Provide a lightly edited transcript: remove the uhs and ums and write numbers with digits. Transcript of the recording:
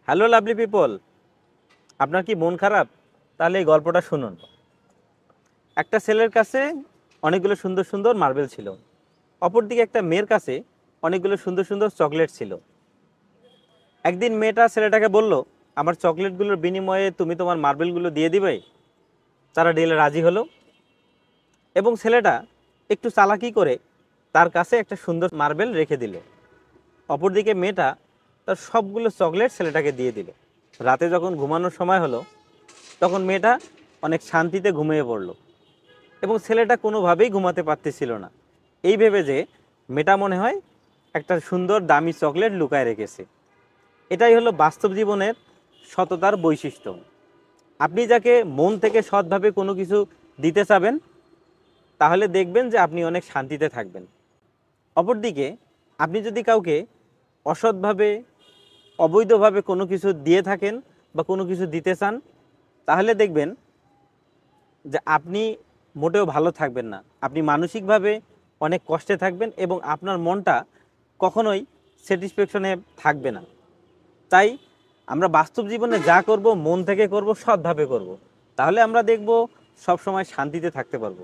Hello lovely people, আপনার কি মন খারাপ? তাহলে এই গল্পটা শুনুন। একটা ছেলের কাছে অনেকগুলো সুন্দর সুন্দর মার্বেল ছিল, অপরদিকে একটা মেয়ের কাছে অনেকগুলো সুন্দর সুন্দর চকলেট ছিল। একদিন মেয়েটা ছেলেটাকে বলল, আমার চকলেটগুলোর বিনিময়ে তুমি তোমার মার্বেলগুলো দিয়ে দিবে। তারা ডিলে রাজি হলো এবং ছেলেটা একটু চালাকি করে তার কাছে একটা সুন্দর মার্বেল রেখে দিল। অপরদিকে মেয়েটা তার সবগুলো চকলেট ছেলেটাকে দিয়ে দিল। রাতে যখন ঘুমানোর সময় হলো, তখন মেয়েটা অনেক শান্তিতে ঘুমিয়ে পড়ল এবং ছেলেটা কোনোভাবেই ঘুমাতে পারতেছিল না, এই ভেবে যে মেয়েটা মনে হয় একটা সুন্দর দামি চকলেট লুকায় রেখেছে। এটাই হলো বাস্তব জীবনের সততার বৈশিষ্ট্য। আপনি যাকে মন থেকে সৎভাবে কোনো কিছু দিতে চাবেন, তাহলে দেখবেন যে আপনি অনেক শান্তিতে থাকবেন। অপরদিকে আপনি যদি কাউকে অসৎভাবে, অবৈধভাবে কোনো কিছু দিয়ে থাকেন বা কোনো কিছু দিতে চান, তাহলে দেখবেন যে আপনি মোটেও ভালো থাকবেন না। আপনি মানসিকভাবে অনেক কষ্টে থাকবেন এবং আপনার মনটা কখনোই স্যাটিসফ্যাকশনে থাকবে না। তাই আমরা বাস্তব জীবনে যা করব মন থেকে করব, সৎভাবে করব, তাহলে আমরা দেখব সব সময় শান্তিতে থাকতে পারবো।